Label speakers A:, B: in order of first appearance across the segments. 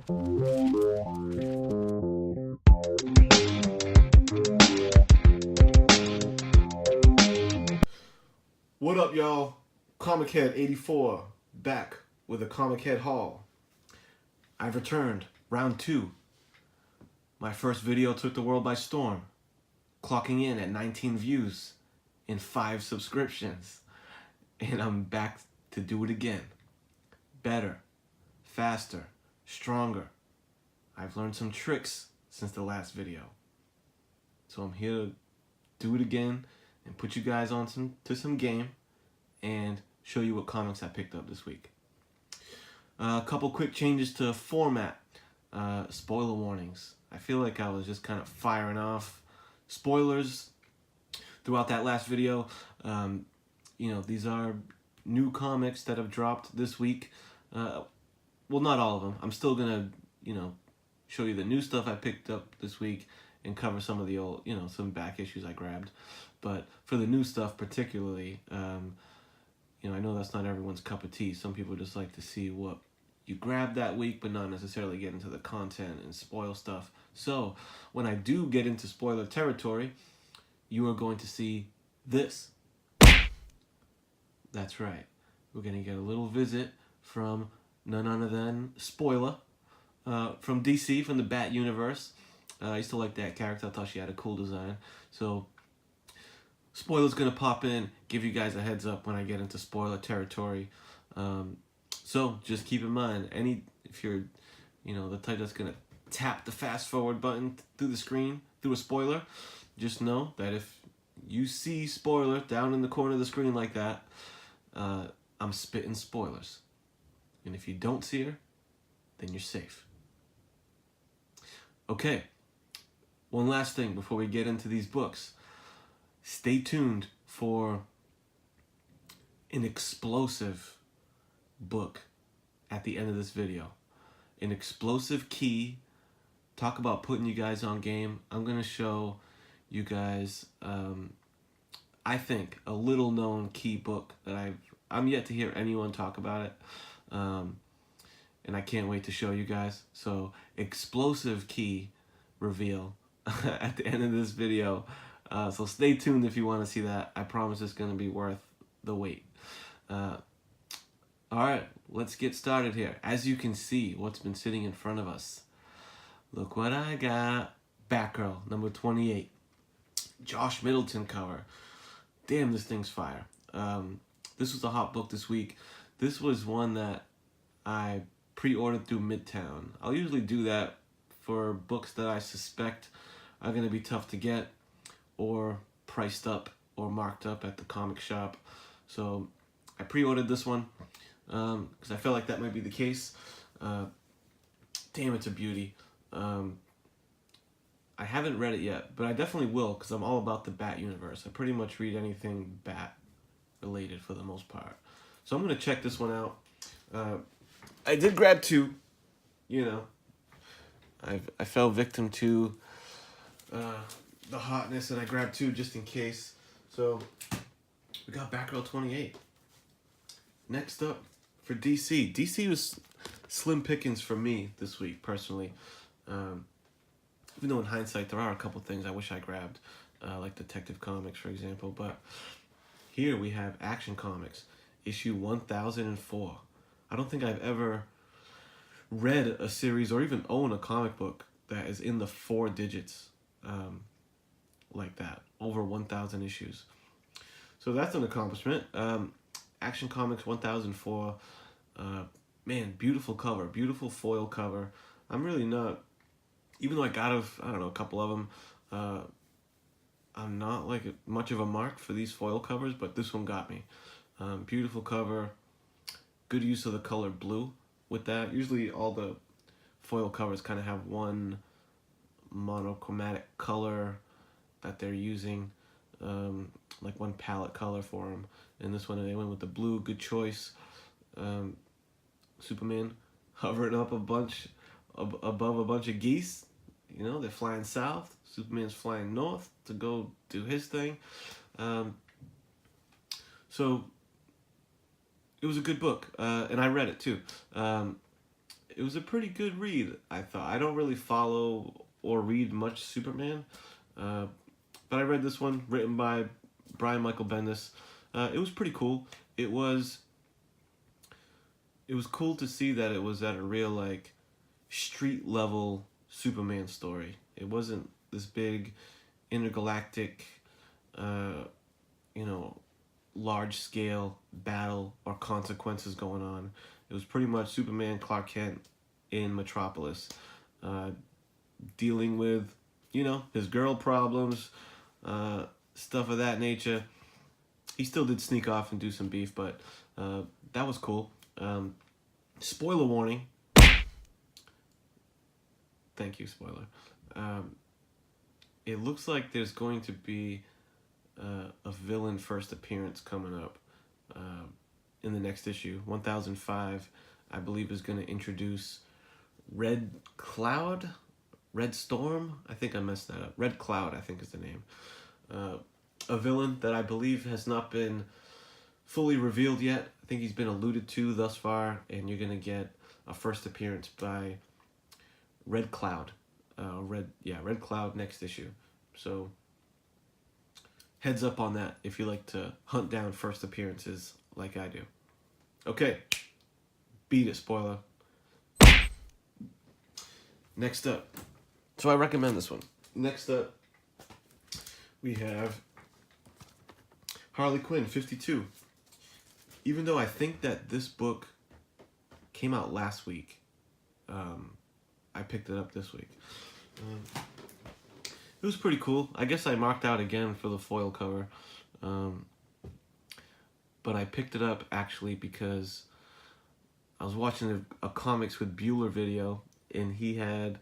A: What up, y'all? ComicHead 84 back with a ComicHead haul. I've returned, round 2. My first video took the world by storm, clocking in at 19 views and 5 subscriptions. And I'm back to do it again. Better, faster, stronger. I've learned some tricks since the last video. So I'm here to do it again and put you guys on some game and show you what comics I picked up this week. A couple quick changes to format. Spoiler warnings. I feel like I was just kind of firing off spoilers throughout that last video. These are new comics that have dropped this week. Well, not all of them. I'm still gonna, show you the new stuff I picked up this week and cover some of the old, some back issues I grabbed. But for the new stuff particularly, I know that's not everyone's cup of tea. Some people just like to see what you grabbed that week, but not necessarily get into the content and spoil stuff. So when I do get into spoiler territory, you are going to see this. That's right. We're going to get a little visit from none other than Spoiler, from DC, from the Bat universe. I used to like that character. I thought she had a cool design. So Spoiler's going to pop in, give you guys a heads up when I get into spoiler territory. So just keep in mind, if you're, the type that's going to tap the fast forward button through the screen, through a spoiler, just know that if you see Spoiler down in the corner of the screen like that, I'm spitting spoilers. And if you don't see her, then you're safe. Okay, one last thing before we get into these books. Stay tuned for an explosive book at the end of this video. An explosive key. Talk about putting you guys on game. I'm going to show you guys, I think, a little known key book that I'm yet to hear anyone talk about it. And I can't wait to show you guys. So, explosive key reveal at the end of this video. So stay tuned if you want to see that. I promise it's going to be worth the wait. Alright, let's get started here. As you can see, what's been sitting in front of us. Look what I got. BatGirl, number 28. Josh Middleton cover. Damn, this thing's fire. This was a hot book this week. This was one that I pre-ordered through Midtown. I'll usually do that for books that I suspect are going to be tough to get or priced up or marked up at the comic shop. So I pre-ordered this one because I felt like that might be the case. Damn, it's a beauty. I haven't read it yet, but I definitely will because I'm all about the Bat universe. I pretty much read anything Bat related for the most part. So I'm going to check this one out. I did grab 2. I fell victim to the hotness, and I grabbed 2 just in case. So we got BatGirl 28. Next up for DC. DC was slim pickings for me this week, personally. Even though in hindsight there are a couple things I wish I grabbed, like Detective Comics, for example. But here we have Action Comics, issue 1004. I don't think I've ever read a series or even own a comic book that is in the 4 digits like that, over 1,000 issues. So that's an accomplishment. Action Comics 1004, man, beautiful cover, beautiful foil cover. I'm really not, even though I got a couple of them, I'm not like much of a mark for these foil covers, but this one got me. Beautiful cover, good use of the color blue with that. Usually all the foil covers kind of have one monochromatic color that they're using, like one palette color for them. And this one they went with the blue, good choice. Superman hovering up above a bunch of geese. They're flying south. Superman's flying north to go do his thing. So it was a good book, and I read it too. it was a pretty good read, I thought. I don't really follow or read much Superman, but I read this one, written by Brian Michael Bendis. It was pretty cool. It was cool to see that it was at a real, like, street level Superman story. It wasn't this big intergalactic, large scale battle or consequences going on. It was pretty much Superman, Clark Kent in Metropolis, dealing with, his girl problems, stuff of that nature. He still did sneak off and do some beef, but that was cool. Spoiler warning. Thank you, spoiler. It looks like there's going to be a villain first appearance coming up in the next issue. 1005, I believe, is going to introduce Red Storm? I think I messed that up. Red Cloud, I think is the name. A villain that I believe has not been fully revealed yet. I think he's been alluded to thus far, and you're going to get a first appearance by Red Cloud. Red Cloud next issue. So heads up on that if you like to hunt down first appearances like I do. Okay. Beat it, spoiler. Next up. So I recommend this one. Next up, we have Harley Quinn 52. Even though I think that this book came out last week, I picked it up this week. It was pretty cool. I guess I marked out again for the foil cover. But I picked it up actually because I was watching a Comics with Bueller video, and he had,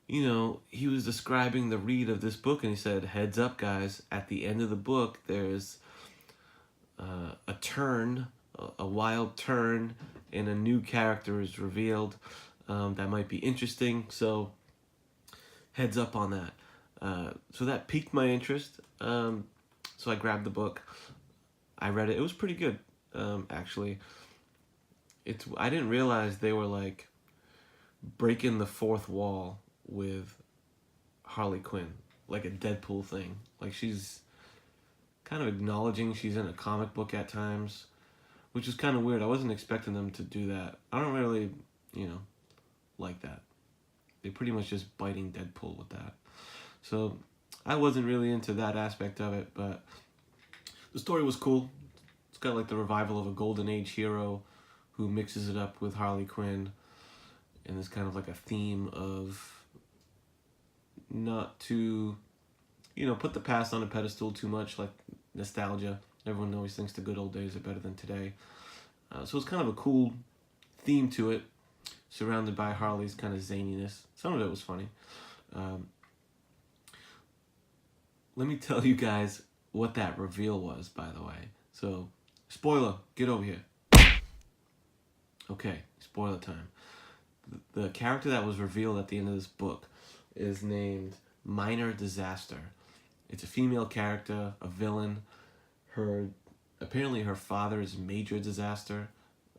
A: he was describing the read of this book, and he said, heads up guys, at the end of the book there's a turn, a wild turn, and a new character is revealed that might be interesting, so heads up on that. So that piqued my interest, so I grabbed the book. I read it. It was pretty good, actually. I didn't realize they were, like, breaking the fourth wall with Harley Quinn, like a Deadpool thing. Like, she's kind of acknowledging she's in a comic book at times, which is kind of weird. I wasn't expecting them to do that. I don't really, like that. They're pretty much just biting Deadpool with that. So I wasn't really into that aspect of it, but the story was cool. It's got like the revival of a Golden Age hero who mixes it up with Harley Quinn, and there's kind of like a theme of not to, put the past on a pedestal too much, like nostalgia. Everyone always thinks the good old days are better than today. So it's kind of a cool theme to it, surrounded by Harley's kind of zaniness. Some of it was funny. Let me tell you guys what that reveal was, by the way. So, spoiler, get over here. Okay, spoiler time. The character that was revealed at the end of this book is named Minor Disaster. It's a female character, a villain. Apparently her father is Major Disaster.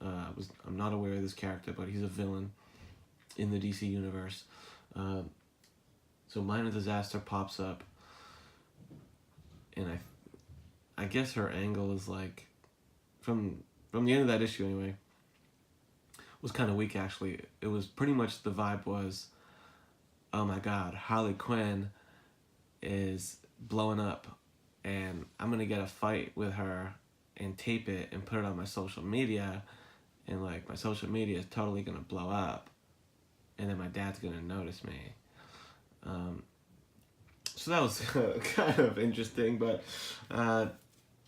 A: I'm not aware of this character, but he's a villain in the DC universe. So Minor Disaster pops up, and I guess her angle is like, from the end of that issue anyway, was kind of weak actually. It was pretty much, the vibe was, oh my god, Harley Quinn is blowing up, and I'm going to get a fight with her and tape it and put it on my social media, and like my social media is totally going to blow up, and then my dad's going to notice me. So that was kind of interesting, but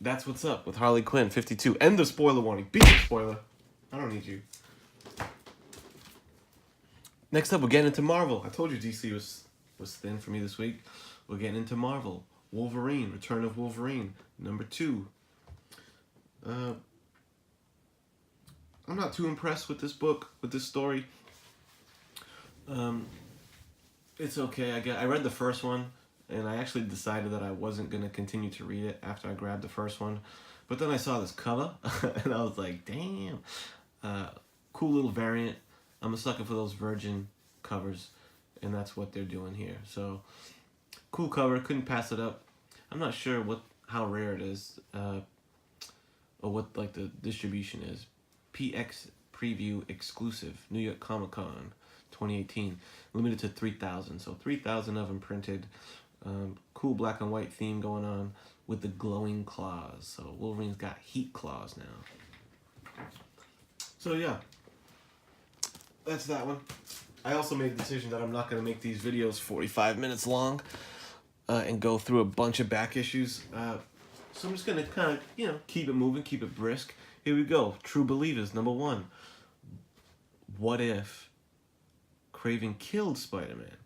A: that's what's up with Harley Quinn 52. End of spoiler warning. Beat it, spoiler. I don't need you. Next up, we're getting into Marvel. I told you DC was thin for me this week. We're getting into Marvel. Wolverine, Return of Wolverine, number 2. I'm not too impressed with this book, with this story. It's okay. I read the first one, and I actually decided that I wasn't going to continue to read it after I grabbed the first one. But then I saw this cover, and I was like, damn. Cool little variant. I'm a sucker for those virgin covers, and that's what they're doing here. So, cool cover, couldn't pass it up. I'm not sure how rare it is, or what like the distribution is. PX Preview exclusive, New York Comic Con 2018, limited to 3,000. So 3,000 of them printed. Cool black and white theme going on with the glowing claws. So Wolverine's got heat claws now. So yeah, that's that one. I also made the decision that I'm not going to make these videos 45 minutes long and go through a bunch of back issues. So I'm just going to kind of, keep it moving, keep it brisk. Here we go. True Believers, number 1. What if Kraven killed Spider-Man?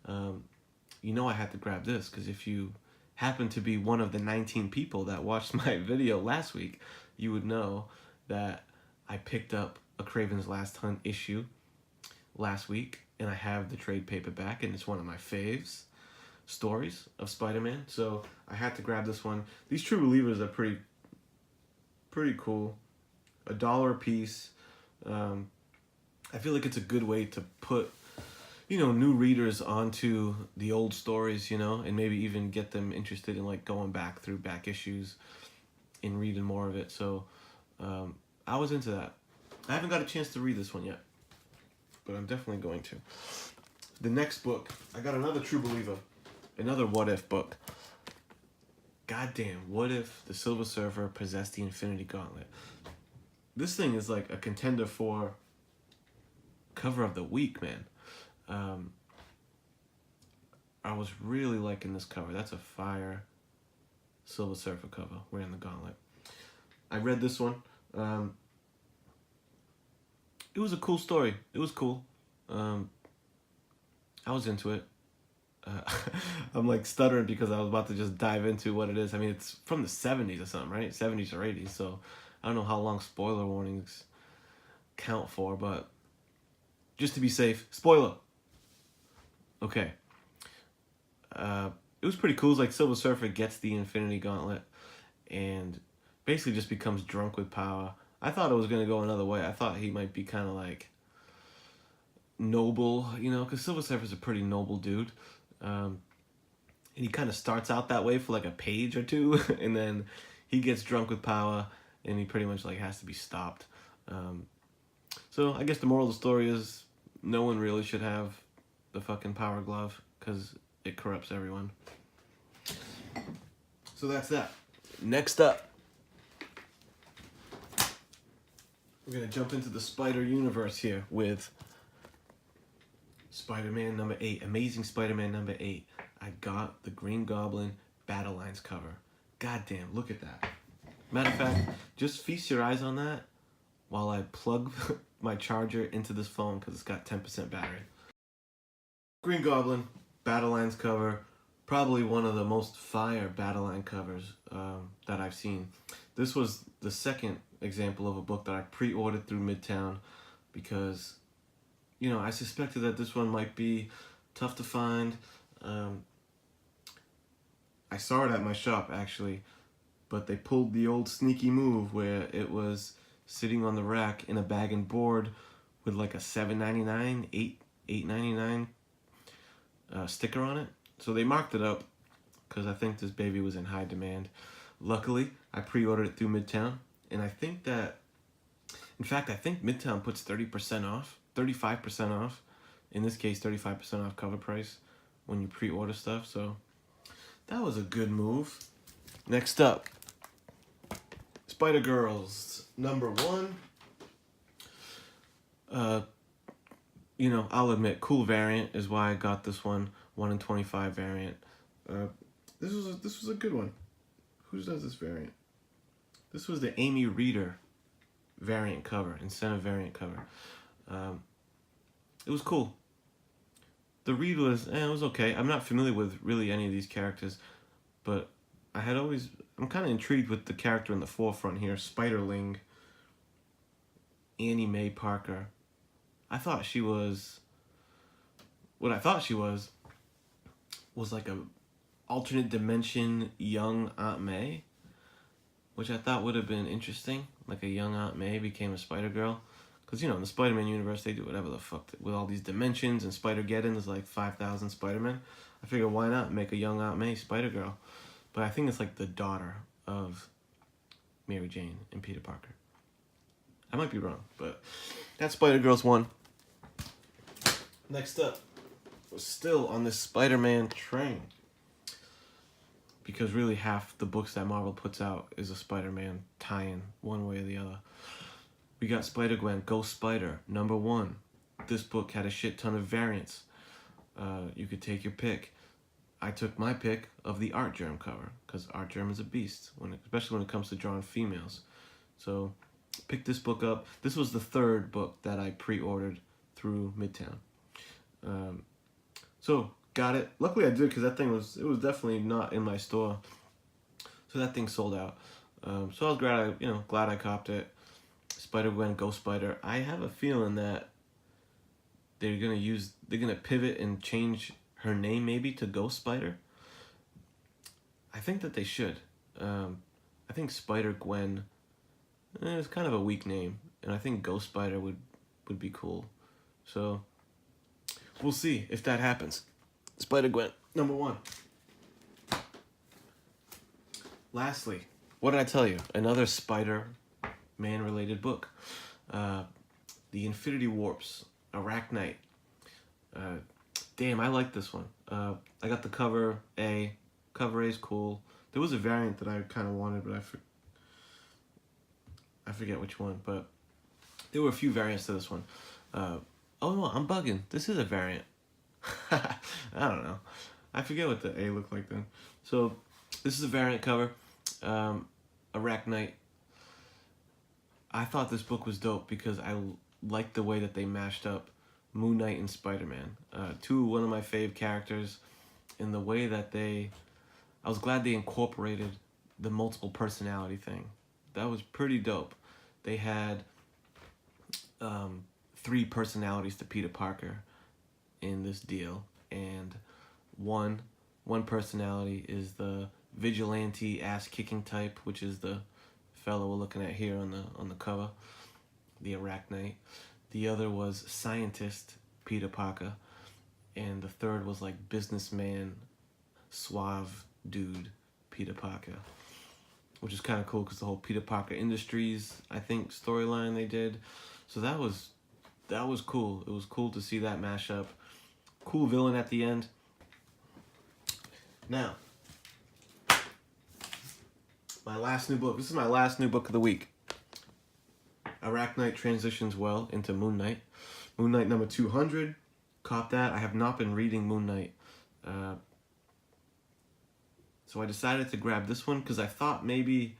A: I had to grab this because if you happen to be one of the 19 people that watched my video last week, you would know that I picked up a Kraven's Last Hunt issue last week, and I have the trade paperback, and it's one of my faves stories of Spider-Man, so I had to grab this one. These True Believers are pretty cool. $1 a piece. I feel like it's a good way to put new readers onto the old stories, and maybe even get them interested in like going back through back issues and reading more of it. So I was into that. I haven't got a chance to read this one yet, but I'm definitely going to. The next book, I got another True Believer, another What If book. Goddamn, what if the Silver Surfer possessed the Infinity Gauntlet? This thing is like a contender for cover of the week, man. I was really liking this cover. That's a fire Silver Surfer cover wearing the gauntlet. I read this one. It was a cool story. It was cool. I was into it. I'm like stuttering because I was about to just dive into what it is. I mean, it's from the 70s or something, right? 70s or 80s. So I don't know how long spoiler warnings count for, but just to be safe, spoiler. Okay. It was pretty cool. It's like Silver Surfer gets the Infinity Gauntlet and basically just becomes drunk with power. I thought it was going to go another way. I thought he might be kind of like noble, because Silver Surfer's a pretty noble dude. And he kind of starts out that way for like a page or two, and then he gets drunk with power, and he pretty much like has to be stopped. So I guess the moral of the story is no one really should have the fucking power glove because it corrupts everyone. So that's that. Next up, we're gonna jump into the Spider Universe here with Spider-Man number 8, Amazing Spider-Man number 8. I got the Green Goblin Battle Lines cover. Goddamn, look at that. Matter of fact, just feast your eyes on that while I plug my charger into this phone because it's got 10% battery. Green Goblin Battle Lines cover, probably one of the most fire Battle Line covers that I've seen. This was the second example of a book that I pre-ordered through Midtown because I suspected that this one might be tough to find. I saw it at my shop, actually, but they pulled the old sneaky move where it was sitting on the rack in a bag and board with like a $7.99, $8.99 sticker on it. So they marked it up because I think this baby was in high demand. Luckily, I pre-ordered it through Midtown, and I think that, in fact, I think Midtown puts 30% off. 35% off, in this case 35% off cover price when you pre-order stuff, so that was a good move. Next up, Spider-Girls number 1. I'll admit, cool variant is why I got this one, 1 in 25 variant. This was a good one. Who does this variant? This was the Amy Reeder variant cover, incentive variant cover. It was cool. The read was, it was okay. I'm not familiar with really any of these characters, but I'm kind of intrigued with the character in the forefront here, Spiderling, Annie Mae Parker. I thought she was like a alternate dimension young Aunt May, which I thought would have been interesting. Like a young Aunt May became a Spider-Girl. Because, you know, in the Spider-Man universe, they do whatever the fuck. With all these dimensions and Spider-Geddon, there's like 5,000 Spider-Men. I figure, why not make a young Aunt May Spider-Girl? But I think it's like the daughter of Mary Jane and Peter Parker. I might be wrong, but that's Spider-Girl's one. Next up, we're still on this Spider-Man train. Because really half the books that Marvel puts out is a Spider-Man tie-in, one way or the other. We got Spider-Gwen, Ghost Spider, #1. This book had a shit ton of variants. You could take your pick. I took my pick of the Artgerm cover, because Artgerm is a beast, especially when it comes to drawing females. So, picked this book up. This was the third book that I pre-ordered through Midtown. So, got it. Luckily I did, because that thing was definitely not in my store. So that thing sold out. So I was glad I copped it. Spider-Gwen, Ghost Spider. I have a feeling that they're gonna pivot and change her name maybe to Ghost Spider. I think that they should. I think Spider-Gwen is kind of a weak name, and I think Ghost Spider would be cool. So we'll see if that happens. Spider-Gwen, #1. Lastly, what did I tell you? Another Spider-Man related book. The Infinity Warps, ArachKnight. Damn, I like this one. I got the cover A. Cover A is cool. There was a variant that I kind of wanted, but I forget which one. But there were a few variants to this one. Oh no, I'm bugging. This is a variant. I don't know. I forget what the A looked like then. So this is a variant cover. ArachKnight. I thought this book was dope because I liked the way that they mashed up MoonKnight and Spider-Man. One of my fave characters, in the way that I was glad they incorporated the multiple personality thing. That was pretty dope. They had 3 personalities to Peter Parker in this deal, and one personality is the vigilante ass-kicking type, which is the fellow we're looking at here on the cover, the ArachKnight. The other was scientist Peter Parker, and the third was like businessman, suave dude Peter Parker, which is kind of cool because the whole Peter Parker Industries, I think, storyline they did. So that was cool. It was cool to see that mashup. Cool villain at the end. Now, my last new book. This is my last new book of the week. ArachKnight transitions well into MoonKnight. MoonKnight #200. Caught that. I have not been reading MoonKnight. So I decided to grab this one because I thought maybe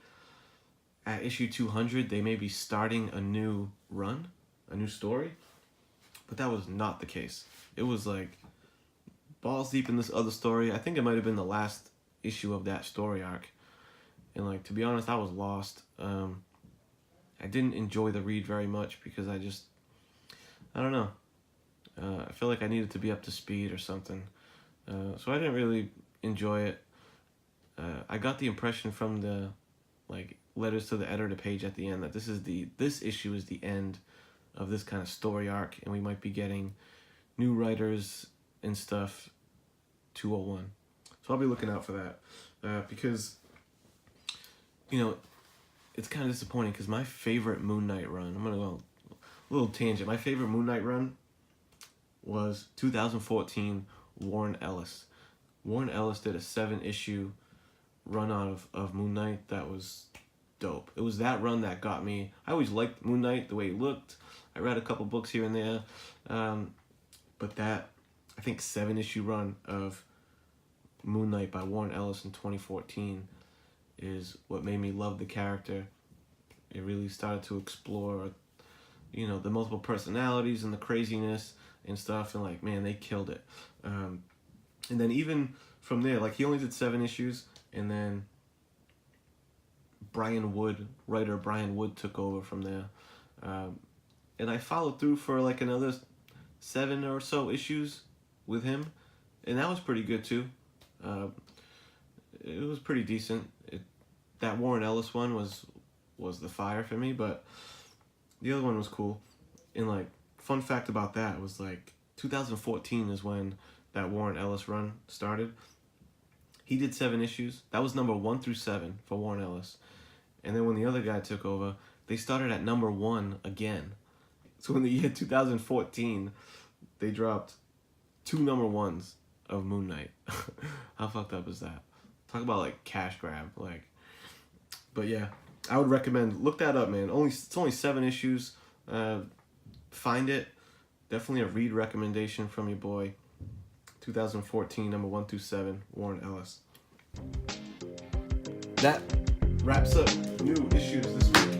A: at issue 200 they may be starting a new run, a new story. But that was not the case. It was like balls deep in this other story. I think it might have been the last issue of that story arc. And like, to be honest, I was lost. I didn't enjoy the read very much because I don't know. I feel like I needed to be up to speed or something. So I didn't really enjoy it. I got the impression from the like letters to the editor page at the end that this issue is the end of this kind of story arc, and we might be getting new writers and stuff 201. So I'll be looking out for that because, you know, it's kind of disappointing because my favorite MoonKnight run, I'm going to go a little tangent. My favorite MoonKnight run was 2014 Warren Ellis. Warren Ellis did a 7-issue run of MoonKnight that was dope. It was that run that got me. I always liked MoonKnight, the way he looked. I read a couple books here and there. But that, I think, 7-issue run of MoonKnight by Warren Ellis in 2014 is what made me love the character. It really started to explore, you know, the multiple personalities and the craziness and stuff, and like, man, they killed it. And then even from there, like, he only did 7 issues, and then writer Brian Wood took over from there. And I followed through for like another 7 or so issues with him, and that was pretty good too. It was pretty decent. That Warren Ellis one was the fire for me, but the other one was cool. And like, fun fact about that was like 2014 is when that Warren Ellis run started. He did 7 issues. That was number 1 through 7 for Warren Ellis. And then when the other guy took over, they started at number 1 again. So in the year 2014, they dropped 2 number 1s of MoonKnight. How fucked up is that? Talk about like cash grab, like. But yeah, I would recommend, look that up, man. It's only 7 issues. Find it. Definitely a read recommendation from your boy. 2014, number 1 through 7, Warren Ellis. That wraps up new issues this week.